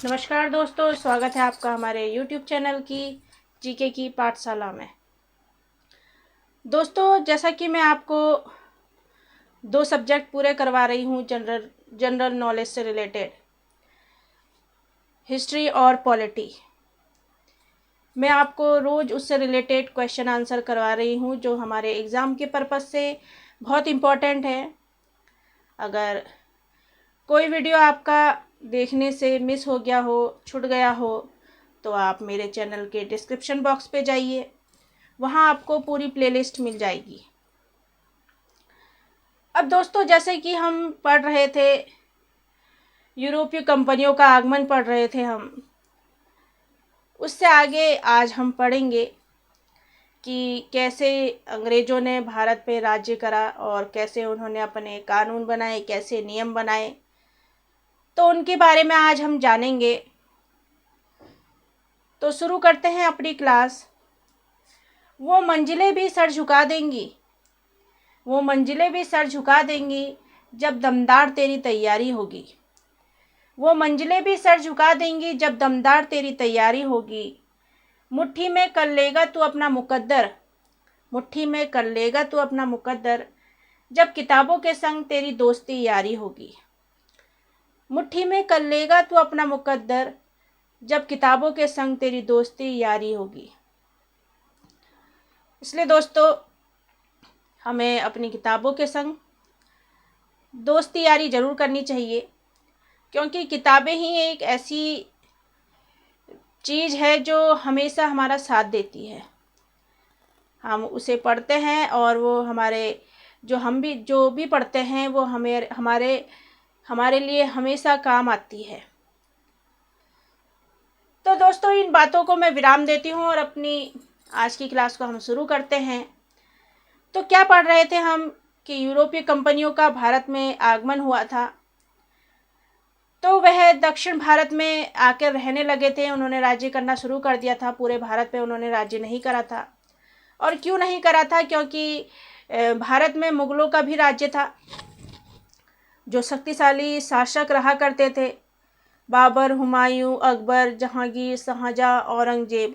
नमस्कार दोस्तों, स्वागत है आपका हमारे YouTube चैनल की जीके की पाठशाला में। दोस्तों, जैसा कि मैं आपको 2 सब्जेक्ट पूरे करवा रही हूँ जनरल नॉलेज से रिलेटेड, हिस्ट्री और पॉलिटी। मैं आपको रोज़ उससे रिलेटेड क्वेश्चन आंसर करवा रही हूँ जो हमारे एग्ज़ाम के पर्पज़ से बहुत इम्पोर्टेंट है। अगर कोई वीडियो आपका देखने से मिस हो गया हो, छूट गया हो, तो आप मेरे चैनल के डिस्क्रिप्शन बॉक्स पे जाइए, वहाँ आपको पूरी प्लेलिस्ट मिल जाएगी। अब दोस्तों, जैसे कि हम पढ़ रहे थे, यूरोपीय कंपनियों का आगमन पढ़ रहे थे हम, उससे आगे आज हम पढ़ेंगे कि कैसे अंग्रेज़ों ने भारत पे राज्य करा और कैसे उन्होंने अपने कानून बनाए, कैसे नियम बनाए, तो उनके बारे में आज हम जानेंगे। तो शुरू करते हैं अपनी क्लास। वो मंजिलें भी सर झुका देंगी, वो मंजिलें भी सर झुका देंगी जब दमदार तेरी तैयारी होगी। वो मंजिलें भी सर झुका देंगी जब दमदार तेरी तैयारी होगी। मुट्ठी में कर लेगा तू अपना मुकद्दर, मुट्ठी में कर लेगा तू अपना मुकद्दर जब किताबों के संग तेरी दोस्ती यारी होगी। मुट्ठी में कर लेगा तू अपना मुकद्दर जब किताबों के संग तेरी दोस्ती यारी होगी। इसलिए दोस्तों, हमें अपनी किताबों के संग दोस्ती यारी ज़रूर करनी चाहिए, क्योंकि किताबें ही एक ऐसी चीज़ है जो हमेशा हमारा साथ देती है। हम उसे पढ़ते हैं और वो हमारे जो भी पढ़ते हैं वो हमारे लिए हमेशा काम आती है। तो दोस्तों, इन बातों को मैं विराम देती हूँ और अपनी आज की क्लास को हम शुरू करते हैं। तो क्या पढ़ रहे थे हम कि यूरोपीय कंपनियों का भारत में आगमन हुआ था, तो वह दक्षिण भारत में आकर रहने लगे थे। उन्होंने राज्य करना शुरू कर दिया था। पूरे भारत पे उन्होंने राज्य नहीं करा था। और क्यों नहीं करा था? क्योंकि भारत में मुगलों का भी राज्य था, जो शक्तिशाली शासक रहा करते थे। बाबर, हुमायूं, अकबर, जहांगीर, शाहजहां, औरंगजेब,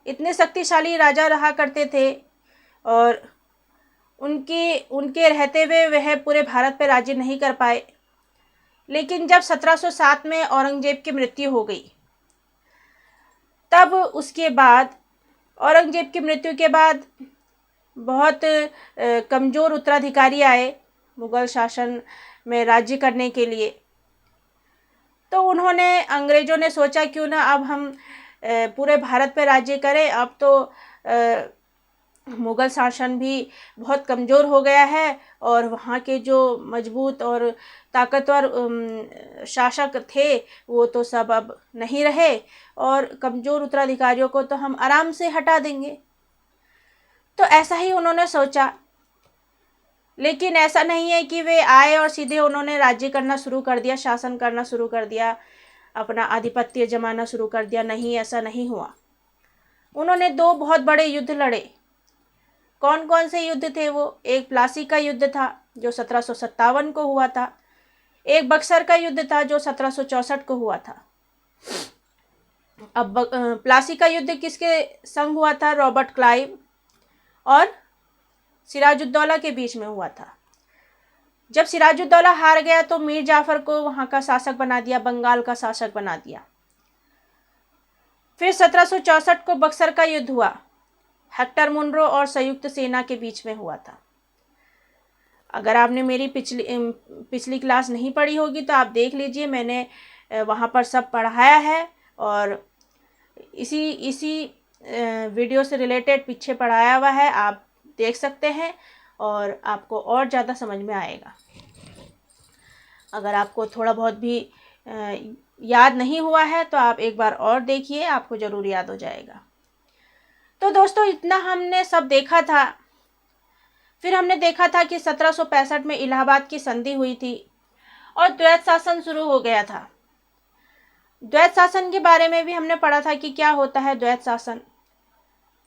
इतने शक्तिशाली राजा रहा करते थे और उनके रहते हुए वह पूरे भारत पे राज्य नहीं कर पाए। लेकिन जब 1707 में औरंगजेब की मृत्यु हो गई, तब उसके बाद औरंगजेब की मृत्यु के बाद बहुत कमज़ोर उत्तराधिकारी आए मुग़ल शासन में राज्य करने के लिए। तो अंग्रेज़ों ने सोचा, क्यों ना अब हम पूरे भारत पे राज्य करें। अब तो मुग़ल शासन भी बहुत कमज़ोर हो गया है और वहाँ के जो मजबूत और ताकतवर शासक थे वो तो सब अब नहीं रहे, और कमज़ोर उत्तराधिकारियों को तो हम आराम से हटा देंगे। तो ऐसा ही उन्होंने सोचा। लेकिन ऐसा नहीं है कि वे आए और सीधे उन्होंने राज्य करना शुरू कर दिया, शासन करना शुरू कर दिया, अपना आधिपत्य जमाना शुरू कर दिया। नहीं, ऐसा नहीं हुआ। उन्होंने 2 बहुत बड़े युद्ध लड़े। कौन कौन से युद्ध थे वो? एक प्लासी का युद्ध था जो 1757 को हुआ था। एक बक्सर का युद्ध था जो 1764 को हुआ था। अब प्लासी का युद्ध किसके संग हुआ था? रॉबर्ट क्लाइव और सिराजुद्दौला के बीच में हुआ था। जब सिराजुद्दौला हार गया तो मीर जाफर को वहाँ का शासक बना दिया, बंगाल का शासक बना दिया। फिर 1764 को बक्सर का युद्ध हुआ, हेक्टर मुनरो और संयुक्त सेना के बीच में हुआ था। अगर आपने मेरी पिछली क्लास नहीं पढ़ी होगी तो आप देख लीजिए, मैंने वहाँ पर सब पढ़ाया है और इसी वीडियो से रिलेटेड पीछे पढ़ाया हुआ है, आप देख सकते हैं और आपको और ज़्यादा समझ में आएगा। अगर आपको थोड़ा बहुत भी याद नहीं हुआ है तो आप एक बार और देखिए, आपको ज़रूर याद हो जाएगा। तो दोस्तों, इतना हमने सब देखा था। फिर हमने देखा था कि 1765 में इलाहाबाद की संधि हुई थी और द्वैत शासन शुरू हो गया था। द्वैत शासन के बारे में भी हमने पढ़ा था कि क्या होता है द्वैत शासन।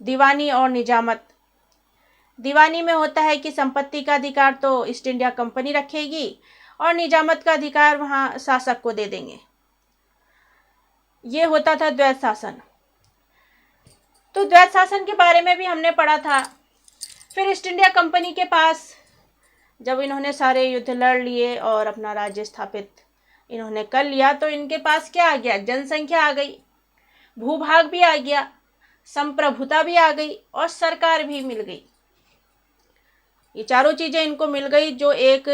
दीवानी और निजामत। दीवानी में होता है कि संपत्ति का अधिकार तो ईस्ट इंडिया कंपनी रखेगी और निजामत का अधिकार वहाँ शासक को दे देंगे। ये होता था द्वैत शासन। तो द्वैत शासन के बारे में भी हमने पढ़ा था। फिर ईस्ट इंडिया कंपनी के पास जब इन्होंने सारे युद्ध लड़ लिए और अपना राज्य स्थापित इन्होंने कर लिया, तो इनके पास क्या आ गया? जनसंख्या आ गई, भूभाग भी आ गया, संप्रभुता भी आ गई और सरकार भी मिल गई। ये चारों चीज़ें इनको मिल गई जो एक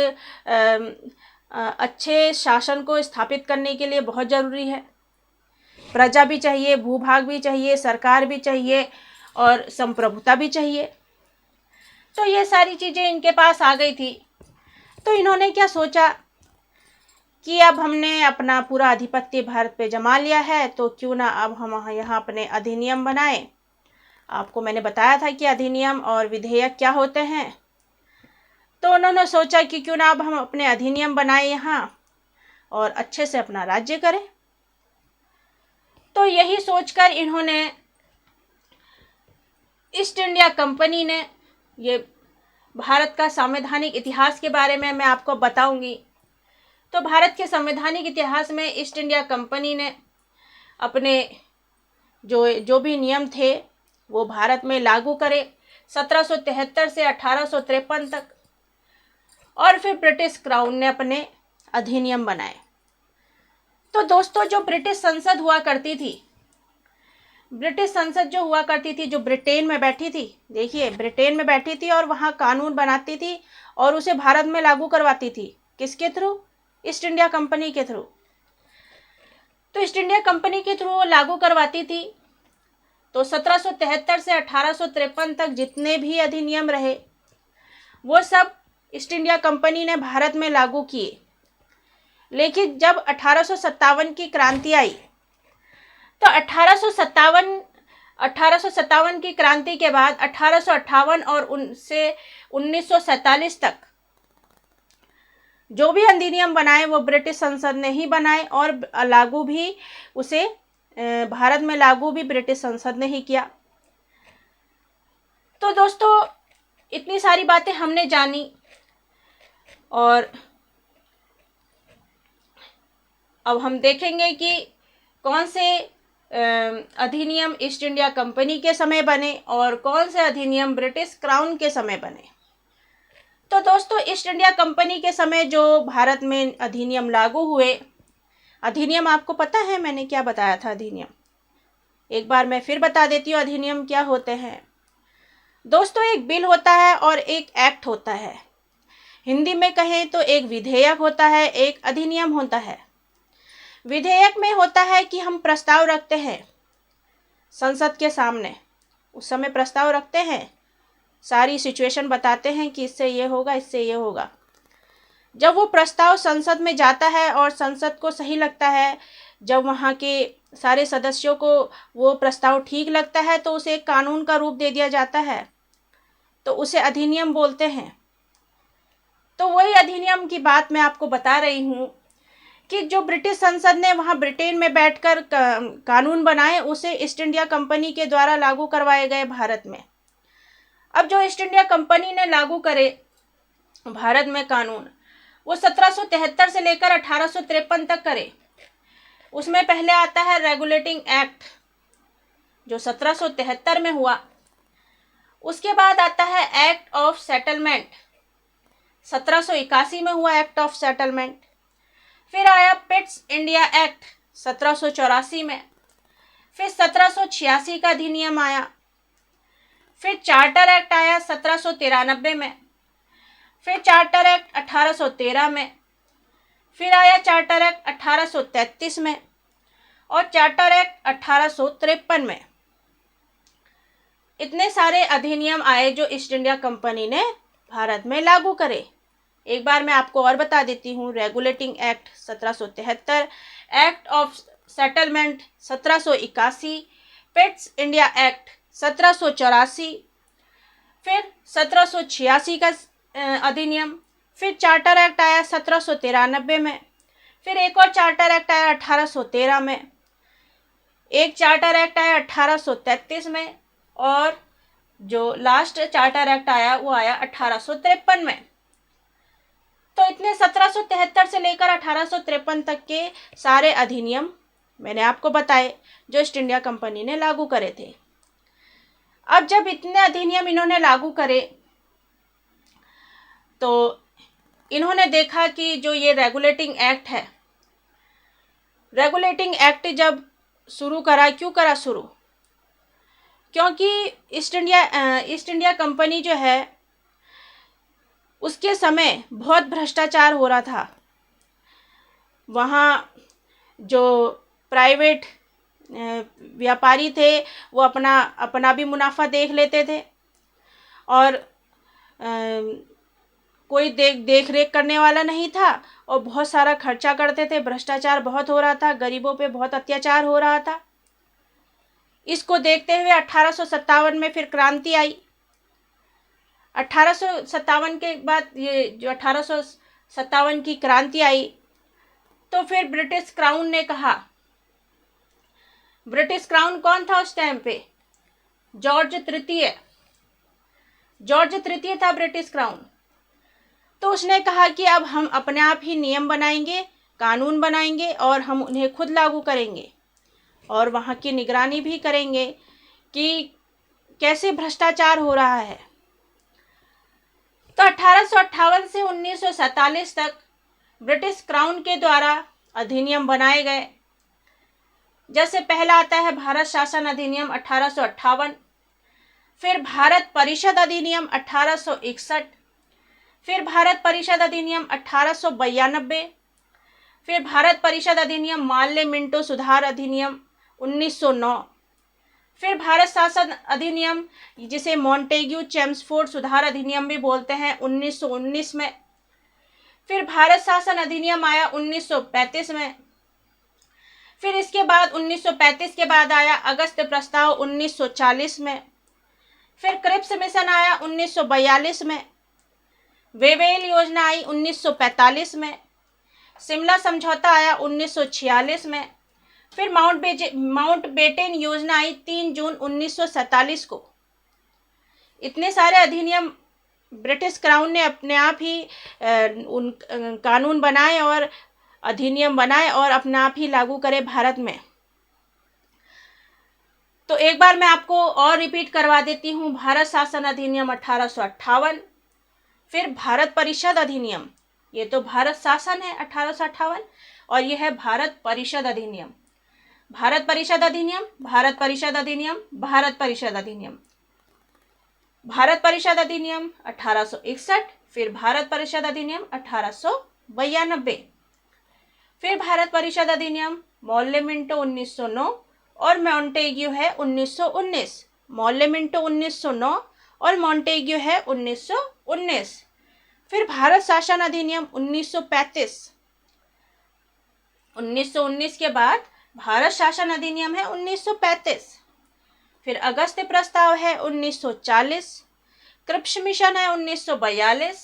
अच्छे शासन को स्थापित करने के लिए बहुत ज़रूरी है। प्रजा भी चाहिए, भूभाग भी चाहिए, सरकार भी चाहिए और संप्रभुता भी चाहिए। तो ये सारी चीज़ें इनके पास आ गई थी। तो इन्होंने क्या सोचा कि अब हमने अपना पूरा आधिपत्य भारत पे जमा लिया है, तो क्यों ना अब हम यहाँ अपने अधिनियम बनाएं। आपको मैंने बताया था कि अधिनियम और विधेयक क्या होते हैं। तो उन्होंने सोचा कि क्यों ना अब हम अपने अधिनियम बनाएं यहाँ और अच्छे से अपना राज्य करें। तो यही सोचकर इन्होंने ईस्ट इंडिया कंपनी ने, ये भारत का संवैधानिक इतिहास के बारे में मैं आपको बताऊंगी। तो भारत के संवैधानिक इतिहास में ईस्ट इंडिया कंपनी ने अपने जो भी नियम थे वो भारत में लागू करे 1773 से 1853 तक। और फिर ब्रिटिश क्राउन ने अपने अधिनियम बनाए। तो दोस्तों, जो ब्रिटिश संसद हुआ करती थी, ब्रिटिश संसद जो हुआ करती थी, जो ब्रिटेन में बैठी थी, देखिए ब्रिटेन में बैठी थी और वहाँ कानून बनाती थी और उसे भारत में लागू करवाती थी। किसके थ्रू? ईस्ट इंडिया कंपनी के थ्रू। तो ईस्ट इंडिया कंपनी के थ्रू वो लागू करवाती थी। तो 1773 से 1853 तक जितने भी अधिनियम रहे वो सब ईस्ट इंडिया कंपनी ने भारत में लागू किए। लेकिन जब 1857 की क्रांति आई, तो 1857 की क्रांति के बाद 1858 और उनसे 1947 तक जो भी अधिनियम बनाए वो ब्रिटिश संसद ने ही बनाए और लागू भी उसे भारत में लागू भी ब्रिटिश संसद ने ही किया। तो दोस्तों, इतनी सारी बातें हमने जानी और अब हम देखेंगे कि कौन से अधिनियम ईस्ट इंडिया कंपनी के समय बने और कौन से अधिनियम ब्रिटिश क्राउन के समय बने। तो दोस्तों, ईस्ट इंडिया कंपनी के समय जो भारत में अधिनियम लागू हुए, अधिनियम आपको पता है मैंने क्या बताया था? अधिनियम एक बार मैं फिर बता देती हूँ अधिनियम क्या होते हैं। दोस्तों, एक बिल होता है और एक एक्ट होता है। हिंदी में कहें तो एक विधेयक होता है, एक अधिनियम होता है। विधेयक में होता है कि हम प्रस्ताव रखते हैं संसद के सामने, उस समय प्रस्ताव रखते हैं, सारी सिचुएशन बताते हैं कि इससे ये होगा, इससे ये होगा। जब वो प्रस्ताव संसद में जाता है और संसद को सही लगता है, जब वहाँ के सारे सदस्यों को वो प्रस्ताव ठीक लगता है, तो उसे एक कानून का रूप दे दिया जाता है, तो उसे अधिनियम बोलते हैं। तो वही अधिनियम की बात मैं आपको बता रही हूँ कि जो ब्रिटिश संसद ने वहाँ ब्रिटेन में बैठकर कानून बनाए, उसे ईस्ट इंडिया कंपनी के द्वारा लागू करवाए गए भारत में। अब जो ईस्ट इंडिया कंपनी ने लागू करे भारत में कानून, वो 1773 से लेकर 1853 तक करे। उसमें पहले आता है रेगुलेटिंग एक्ट जो 1773 में हुआ। उसके बाद आता है एक्ट ऑफ सेटलमेंट, 1781 में हुआ एक्ट ऑफ सेटलमेंट। फिर आया पिट्स इंडिया एक्ट 1784 में। फिर 1786 का अधिनियम आया। फिर चार्टर एक्ट आया 1793 में। फिर चार्टर एक्ट 1813 में। फिर आया चार्टर एक्ट 1833 में और चार्टर एक्ट 1853 में। इतने सारे अधिनियम आए जो ईस्ट इंडिया कंपनी ने भारत में लागू करे। एक बार मैं आपको और बता देती हूँ। Regulating act 1773, act of settlement 1781, Pitt's India act 1784, फिर 1786 का अधिनियम, फिर चार्टर एक्ट आया 1793 में, फिर एक और चार्टर एक्ट आया 1813 में, एक चार्टर एक्ट आया 1833 में और जो लास्ट चार्टर एक्ट आया वो आया 1853 में। तो इतने 1773 से लेकर 1853 तक के सारे अधिनियम मैंने आपको बताए, जो ईस्ट इंडिया कंपनी ने लागू करे थे। अब जब इतने अधिनियम इन्होंने लागू करे तो इन्होंने देखा कि जो ये रेगुलेटिंग एक्ट है, रेगुलेटिंग एक्ट जब शुरू करा, क्यों करा शुरू? क्योंकि ईस्ट इंडिया कंपनी जो है, उसके समय बहुत भ्रष्टाचार हो रहा था। वहाँ जो प्राइवेट व्यापारी थे वो अपना भी मुनाफा देख लेते थे और कोई देख रेख करने वाला नहीं था और बहुत सारा खर्चा करते थे। भ्रष्टाचार बहुत हो रहा था, गरीबों पे बहुत अत्याचार हो रहा था। इसको देखते हुए 1857 में फिर क्रांति आई। 1857 के बाद ये जो 1857 की क्रांति आई तो फिर ब्रिटिश क्राउन ने कहा, ब्रिटिश क्राउन कौन था उस टाइम पे? जॉर्ज तृतीय था ब्रिटिश क्राउन। तो उसने कहा कि अब हम अपने आप ही नियम बनाएंगे, कानून बनाएंगे और हम उन्हें खुद लागू करेंगे और वहाँ की निगरानी भी करेंगे कि कैसे भ्रष्टाचार हो रहा है। तो 1858 से 1947 तक ब्रिटिश क्राउन के द्वारा अधिनियम बनाए गए। जैसे पहला आता है भारत शासन अधिनियम 1858, फिर भारत परिषद अधिनियम 1861, फिर भारत परिषद अधिनियम 1892, फिर भारत परिषद अधिनियम माल्य मिंटो सुधार अधिनियम 1909, फिर भारत शासन अधिनियम जिसे मॉन्टेग्यू चेम्सफोर्ड सुधार अधिनियम भी बोलते हैं 1919 में, फिर भारत शासन अधिनियम आया 1935 में, फिर इसके बाद 1935 के बाद आया अगस्त प्रस्ताव 1940 में, फिर क्रिप्स मिशन आया 1942 में, वेवेल योजना आई 1945 में, शिमला समझौता आया 1946 में, फिर माउंटबेटन योजना आई 3 जून 1947 को। इतने सारे अधिनियम ब्रिटिश क्राउन ने अपने आप ही उन कानून बनाए और अधिनियम बनाए और अपने आप ही लागू करे भारत में। तो एक बार मैं आपको और रिपीट करवा देती हूँ। भारत शासन अधिनियम 1858, फिर भारत परिषद अधिनियम, ये तो भारत शासन है 1858 और ये है भारत परिषद अधिनियम। भारत परिषद अधिनियम, भारत परिषद अधिनियम, भारत परिषद अधिनियम, भारत परिषद अधिनियम 1861, फिर भारत परिषद अधिनियम 1892, फिर भारत परिषद अधिनियम मॉल्य मिंटो 1909 और मॉन्टेग्यू है 1919। मॉल्य मिंटो 1909 और मॉन्टेग्यू है 1919। फिर भारत शासन अधिनियम 1935। 1919 के बाद भारत शासन अधिनियम है 1935। फिर अगस्त प्रस्ताव है 1940, क्रिप्स मिशन है 1942,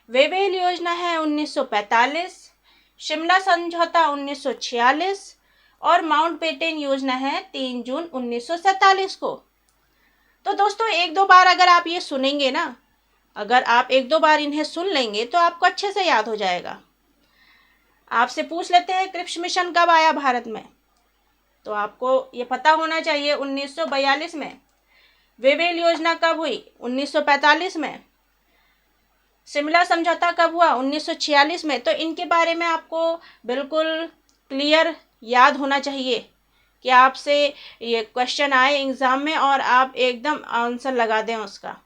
वेवेल योजना है 1945, शिमला समझौता 1946 और माउंटबेटन योजना है 3 जून 1947 को। तो दोस्तों एक दो बार अगर आप ये सुनेंगे ना, अगर आप एक दो बार इन्हें सुन लेंगे तो आपको अच्छे से याद हो जाएगा। आपसे पूछ लेते हैं क्रिप्स मिशन कब आया भारत में, तो आपको ये पता होना चाहिए 1942 में। वेवेल योजना कब हुई? 1945 में। शिमला समझौता कब हुआ? 1946 में। तो इनके बारे में आपको बिल्कुल क्लियर याद होना चाहिए कि आपसे ये क्वेश्चन आए एग्ज़ाम में और आप एकदम आंसर लगा दें उसका,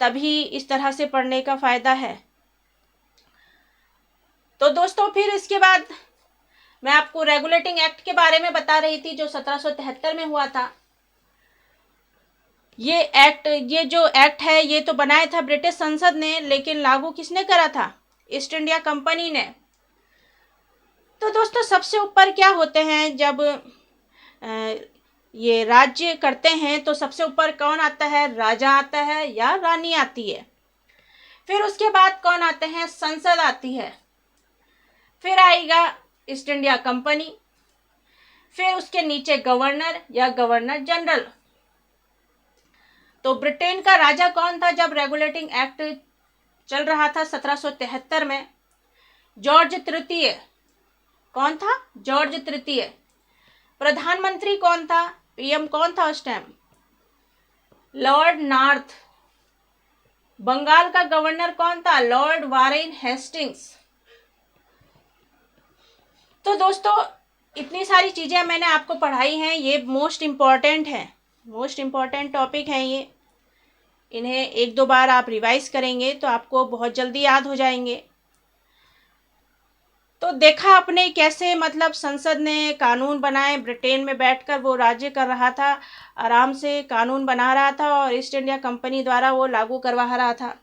तभी इस तरह से पढ़ने का फ़ायदा है। तो दोस्तों फिर इसके बाद मैं आपको रेगुलेटिंग एक्ट के बारे में बता रही थी जो 1773 में हुआ था। ये जो एक्ट है ये तो बनाया था ब्रिटिश संसद ने, लेकिन लागू किसने करा था? ईस्ट इंडिया कंपनी ने। तो दोस्तों सबसे ऊपर क्या होते हैं जब ये राज्य करते हैं तो सबसे ऊपर कौन आता है? राजा आता है या रानी आती है। फिर उसके बाद कौन आते हैं? संसद आती है। फिर आएगा ईस्ट इंडिया कंपनी, फिर उसके नीचे गवर्नर या गवर्नर जनरल। तो ब्रिटेन का राजा कौन था जब रेगुलेटिंग एक्ट चल रहा था 1773 में? जॉर्ज तृतीय। कौन था? जॉर्ज तृतीय। प्रधानमंत्री कौन था, पीएम कौन था उस टाइम? Lord north. बंगाल का गवर्नर कौन था? Lord Warren Hastings. तो दोस्तों इतनी सारी चीज़ें मैंने आपको पढ़ाई हैं, ये मोस्ट इम्पॉर्टेंट है, मोस्ट इम्पॉर्टेंट टॉपिक हैं ये। इन्हें एक दो बार आप रिवाइज करेंगे तो आपको बहुत जल्दी याद हो जाएंगे। तो देखा आपने कैसे मतलब संसद ने कानून बनाए, ब्रिटेन में बैठकर वो राज्य कर रहा था, आराम से कानून बना रहा था और ईस्ट इंडिया कंपनी द्वारा वो लागू करवा रहा था।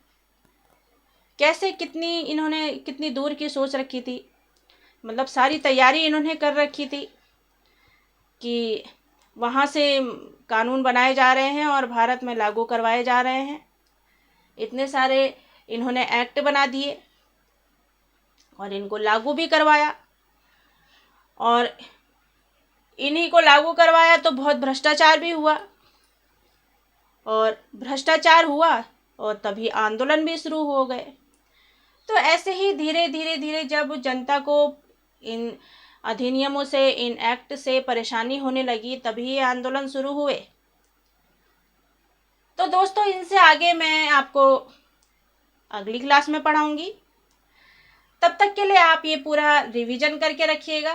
कैसे इन्होंने कितनी दूर की सोच रखी थी, मतलब सारी तैयारी इन्होंने कर रखी थी कि वहाँ से कानून बनाए जा रहे हैं और भारत में लागू करवाए जा रहे हैं। इतने सारे इन्होंने एक्ट बना दिए और इनको लागू भी करवाया, और इन्हीं को लागू करवाया तो बहुत भ्रष्टाचार भी हुआ, और भ्रष्टाचार हुआ और तभी आंदोलन भी शुरू हो गए। तो ऐसे ही धीरे धीरे धीरे जब जनता को इन अधिनियमों से, इन एक्ट से परेशानी होने लगी, तभी ये आंदोलन शुरू हुए। तो दोस्तों इनसे आगे मैं आपको अगली क्लास में पढ़ाऊंगी। तब तक के लिए आप ये पूरा रिवीजन करके रखिएगा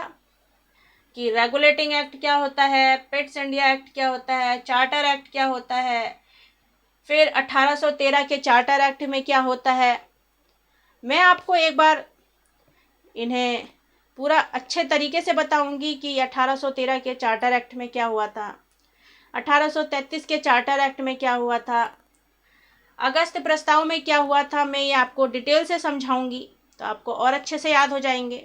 कि रेगुलेटिंग एक्ट क्या होता है, पेट्स इंडिया एक्ट क्या होता है, चार्टर एक्ट क्या होता है, फिर 1813 के चार्टर एक्ट में क्या होता है। मैं आपको एक बार इन्हें पूरा अच्छे तरीके से बताऊंगी कि 1813 के चार्टर एक्ट में क्या हुआ था, 1833 के चार्टर एक्ट में क्या हुआ था, अगस्त प्रस्ताव में क्या हुआ था। मैं ये आपको डिटेल से समझाऊंगी तो आपको और अच्छे से याद हो जाएंगे।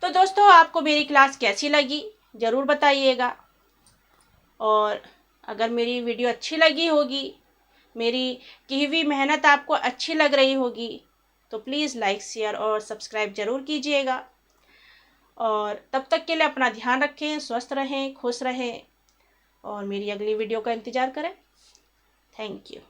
तो दोस्तों आपको मेरी क्लास कैसी लगी ज़रूर बताइएगा, और अगर मेरी वीडियो अच्छी लगी होगी, मेरी की हुई मेहनत आपको अच्छी लग रही होगी, तो प्लीज़ लाइक, शेयर और सब्सक्राइब ज़रूर कीजिएगा। और तब तक के लिए अपना ध्यान रखें, स्वस्थ रहें, खुश रहें और मेरी अगली वीडियो का इंतज़ार करें। Thank you.